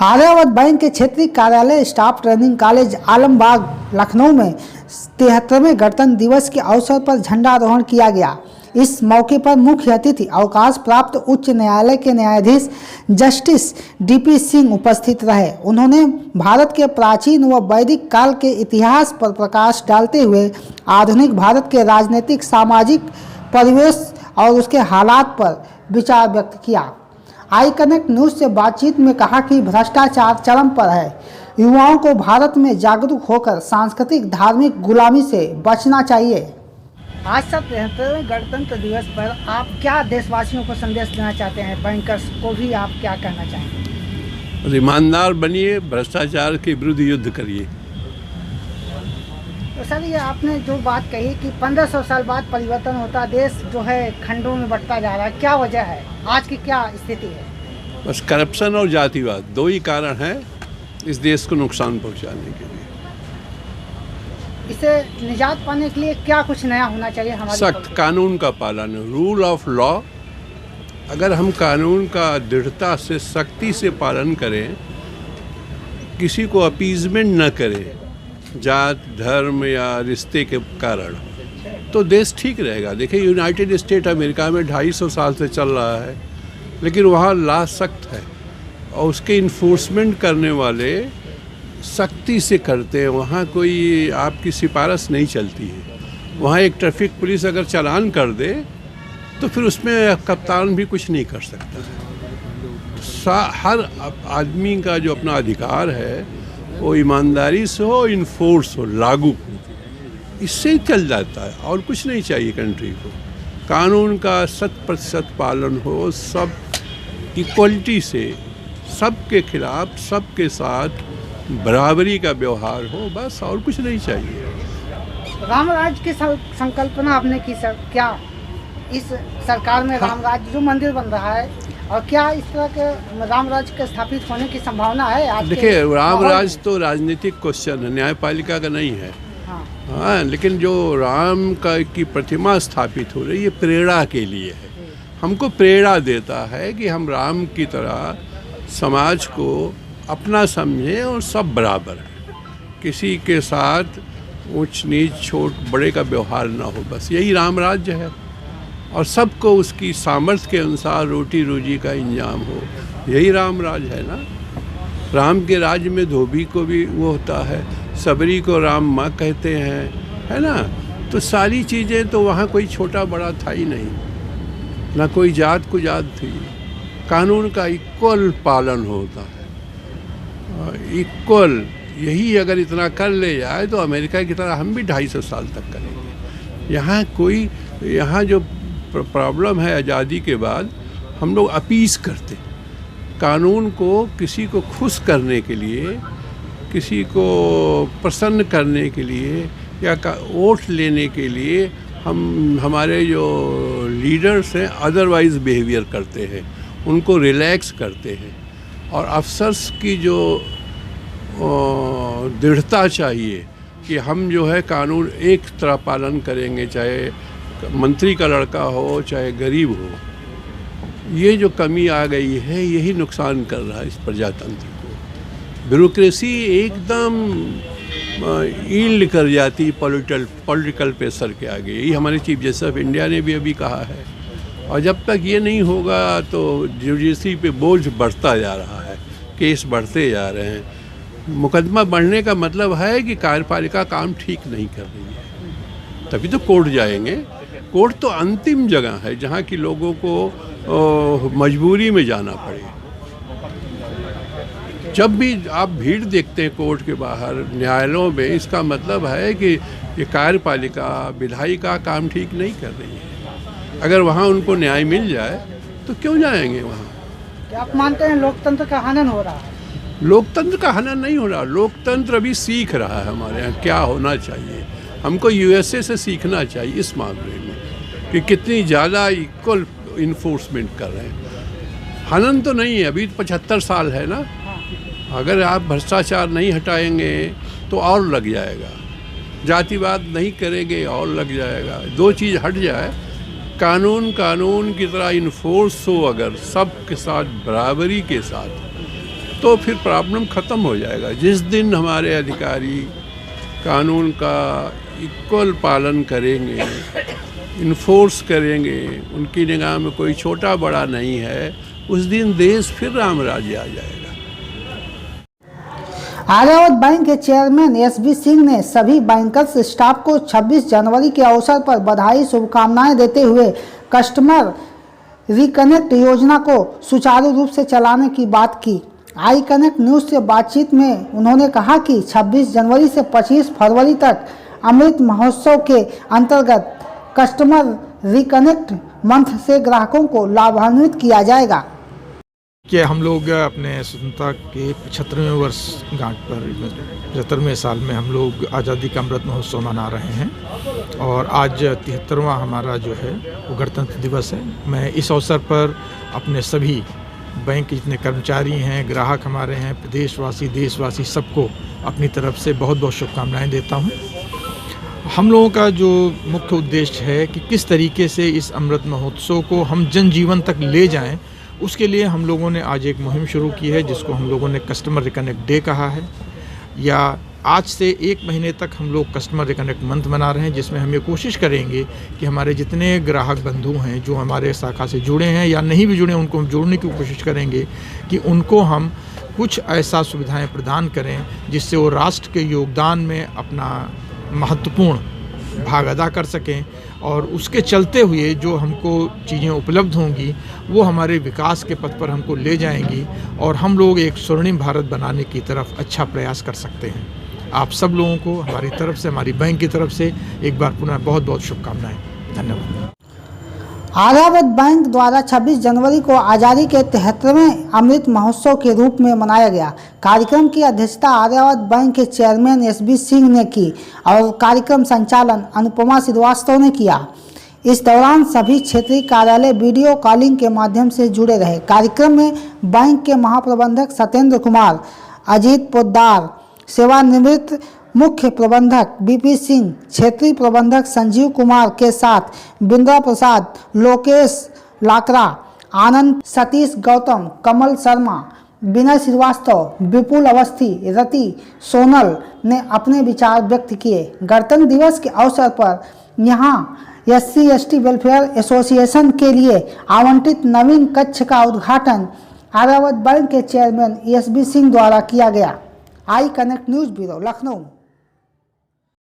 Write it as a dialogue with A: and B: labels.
A: Aryavart bank के क्षेत्रीय कार्यालय staff training college Alambagh Lucknow में 73वें गणतंत्र दिवस के अवसर पर झंडारोहण किया गया। इस मौके पर मुख्य अतिथि अवकाश प्राप्त उच्च न्यायालय के न्यायाधीश जस्टिस डीपी सिंह उपस्थित रहे। उन्होंने भारत के प्राचीन व वैदिक काल के इतिहास पर प्रकाश डालते हुए आधुनिक भारत के राजनीतिक सामाजिक परिवेश और उसके हालात पर विचार व्यक्त किया। आई कनेक्ट न्यूज से बातचीत में कहा कि भ्रष्टाचार चरम पर है। युवाओं को भारत में जागरूक होकर सांस्कृतिक धार्मिक गुलामी से बचना चाहिए। आज 73वें गणतंत्र दिवस पर आप क्या देशवासियों को संदेश देना चाहते हैं? बैंकर्स को भी आप क्या कहना चाहेंगे?
B: ईमानदार बनिए, भ्रष्टाचार के विरुद्ध युद्ध करिए।
A: तो सर, ये आपने जो बात कही कि 1500 साल बाद परिवर्तन होता, देश जो है खंडों में बढ़ता जा रहा है, क्या वजह है? आज की क्या स्थिति है?
B: बस करप्शन और जातिवाद, दो ही कारण हैं इस देश को नुकसान पहुंचाने के लिए।
A: इसे निजात पाने के लिए क्या कुछ नया होना चाहिए? हमारे
B: सख्त कानून का पालन, रूल ऑफ लॉ। अगर हम कानून का दृढ़ता से, सख्ती से पालन करें, किसी को अपीजमेंट न करें जात धर्म या रिश्ते के कारण, तो देश ठीक रहेगा। देखिए, यूनाइटेड स्टेट अमेरिका में 250 साल से चल रहा है, लेकिन वहाँ लॉ सख्त है और उसके इन्फोर्समेंट करने वाले सख्ती से करते हैं। वहाँ कोई आपकी सिफारिश नहीं चलती है। वहाँ एक ट्रैफिक पुलिस अगर चालान कर दे तो फिर उसमें कप्तान भी कुछ नहीं कर सकता। हर आदमी का जो अपना अधिकार है वो ईमानदारी से हो, इन्फोर्स हो, लागू हो, इससे ही चल जाता है और कुछ नहीं चाहिए कंट्री को। कानून का 100% पालन हो, सब इक्वलिटी से, सबके खिलाफ, सबके साथ बराबरी का व्यवहार हो, बस और कुछ नहीं चाहिए।
A: राम राज्य की संकल्पना आपने की सर, क्या इस सरकार में राम राज्य जो मंदिर बन रहा है, और क्या इस तरह के राम राज्य के स्थापित होने की संभावना है? आज
B: देखिए, राम राज्य तो राजनीतिक क्वेश्चन है, न्यायपालिका का नहीं है। हाँ, लेकिन जो राम का की प्रतिमा स्थापित हो रही है, प्रेरणा के लिए है। हमको प्रेरणा देता है कि हम राम की तरह समाज को अपना समझें और सब बराबर है, किसी के साथ ऊंच नीच छोट बड़े का व्यवहार ना हो। बस यही राम राज्य है और सबको उसकी सामर्थ्य के अनुसार रोटी रोजी का इंतजाम हो, यही राम राज है ना। राम के राज्य में धोबी को भी वो होता है, सबरी को राम माँ कहते हैं, है ना। तो सारी चीज़ें तो वहाँ कोई छोटा बड़ा था ही नहीं, ना कोई जात को जात थी। कानून का इक्वल पालन होता है, इक्वल। यही अगर इतना कर ले जाए तो अमेरिका की तरह हम भी 250 साल तक करेंगे। यहाँ जो प्रॉब्लम है, आज़ादी के बाद हम लोग अपीस करते कानून को, किसी को खुश करने के लिए, किसी को प्रसन्न करने के लिए या वोट लेने के लिए हमारे जो लीडर्स हैं अदरवाइज बिहेवियर करते हैं, उनको रिलैक्स करते हैं। और अफसर्स की जो दृढ़ता चाहिए कि हम जो है कानून एक तरह पालन करेंगे, चाहे मंत्री का लड़का हो चाहे गरीब हो। ये जो कमी आ गई है, यही नुकसान कर रहा है इस प्रजातंत्र को। ब्यूरोक्रेसी एकदम ईल्ड कर जाती है पॉलिटिकल प्रेशर के आगे। यही हमारे चीफ जस्टिस ऑफ इंडिया ने भी अभी कहा है। और जब तक ये नहीं होगा तो जुडिशरी पे बोझ बढ़ता जा रहा है, केस बढ़ते जा रहे हैं। मुकदमा बढ़ने का मतलब है कि कार्यपालिका काम ठीक नहीं कर रही है, तभी तो कोर्ट जाएंगे। कोर्ट तो अंतिम जगह है जहाँ की लोगों को मजबूरी में जाना पड़े। जब भी आप भीड़ देखते हैं कोर्ट के बाहर, न्यायालयों में, इसका मतलब है कि ये कार्यपालिका, विधायिका काम ठीक नहीं कर रही है। अगर वहाँ उनको न्याय मिल जाए तो क्यों जाएंगे वहाँ?
A: क्या आप मानते हैं लोकतंत्र का हनन हो रहा है?
B: लोकतंत्र का हनन नहीं हो रहा। लोकतंत्र अभी सीख रहा है हमारे यहाँ क्या होना चाहिए। हमको यूएसए से सीखना चाहिए इस मामले में कि कितनी ज़्यादा इक्वल इन्फोर्समेंट कर रहे हैं। हनन तो नहीं है, अभी 75 साल है ना। अगर आप भ्रष्टाचार नहीं हटाएंगे तो और लग जाएगा, जातिवाद नहीं करेंगे और लग जाएगा। दो चीज़ हट जाए, कानून की तरह इन्फोर्स हो, अगर सबके साथ बराबरी के साथ, तो फिर प्रॉब्लम ख़त्म हो जाएगा। जिस दिन हमारे अधिकारी कानून का इक्वल पालन करेंगे, इन्फोर्स करेंगे, उनकी निगाह में कोई छोटा बड़ा नहीं है, उस दिन देश फिर राम राज्य आ जाएगा।
A: आर्यावर्त बैंक के चेयरमैन एसबी सिंह ने सभी बैंकर्स स्टाफ को 26 जनवरी के अवसर पर बधाई शुभकामनाएं देते हुए कस्टमर रिकनेक्ट योजना को सुचारू रूप से चलाने की बात की। आई कनेक्ट न्यूज़ से बातचीत में उन्होंने कहा कि 26 जनवरी से 25 फरवरी तक अमृत महोत्सव के अंतर्गत कस्टमर रिकनेक्ट मंथ से ग्राहकों को लाभान्वित किया जाएगा।
C: कि हम लोग अपने स्वतंत्रता के 75वें वर्ष गांठ पर 75वें साल में हम लोग आज़ादी का अमृत महोत्सव मना रहे हैं और आज 73वां हमारा जो है वो गणतंत्र दिवस है। मैं इस अवसर पर अपने सभी बैंक के जितने कर्मचारी हैं, ग्राहक हमारे हैं, प्रदेशवासी, देशवासी, सबको अपनी तरफ से बहुत बहुत शुभकामनाएँ देता हूँ। हम लोगों का जो मुख्य उद्देश्य है कि किस तरीके से इस अमृत महोत्सव को हम जनजीवन तक ले जाएं, उसके लिए हम लोगों ने आज एक मुहिम शुरू की है जिसको हम लोगों ने कस्टमर रिकनेक्ट डे कहा है। या आज से 1 महीने तक हम लोग कस्टमर रिकनेक्ट मंथ मना रहे हैं, जिसमें हम ये कोशिश करेंगे कि हमारे जितने ग्राहक बंधु हैं जो हमारे शाखा से जुड़े हैं या नहीं भी जुड़े, उनको हम जोड़ने की कोशिश करेंगे कि उनको हम कुछ ऐसा सुविधाएँ प्रदान करें जिससे वो राष्ट्र के योगदान में अपना महत्वपूर्ण भाग अदा कर सकें और उसके चलते हुए जो हमको चीज़ें उपलब्ध होंगी वो हमारे विकास के पथ पर हमको ले जाएंगी और हम लोग एक स्वर्णिम भारत बनाने की तरफ अच्छा प्रयास कर सकते हैं। आप सब लोगों को हमारी तरफ से, हमारी बैंक की तरफ से एक बार पुनः बहुत बहुत शुभकामनाएं। धन्यवाद।
A: आर्यावर्त बैंक द्वारा 26 जनवरी को आज़ादी के 73वें अमृत महोत्सव के रूप में मनाया गया। कार्यक्रम की अध्यक्षता आर्यावर्त बैंक के चेयरमैन एसबी सिंह ने की और कार्यक्रम संचालन अनुपमा श्रीवास्तव ने किया। इस दौरान सभी क्षेत्रीय कार्यालय वीडियो कॉलिंग के माध्यम से जुड़े रहे। कार्यक्रम में बैंक के महाप्रबंधक सत्येंद्र कुमार, अजीत पोद्दार, सेवानिवृत्त मुख्य प्रबंधक बीपी सिंह, क्षेत्रीय प्रबंधक संजीव कुमार के साथ बिंद्रा प्रसाद, लोकेश लाकरा, आनंद, सतीश गौतम, कमल शर्मा, विनय श्रीवास्तव, विपुल अवस्थी, रति सोनल ने अपने विचार व्यक्त किए। गणतंत्र दिवस के अवसर पर यहाँ SC/ST वेलफेयर एसोसिएशन के लिए आवंटित नवीन कक्ष का उद्घाटन आर्यावर्त बैंक के चेयरमैन एसबी सिंह द्वारा किया गया। I connect news bureau, Lucknow.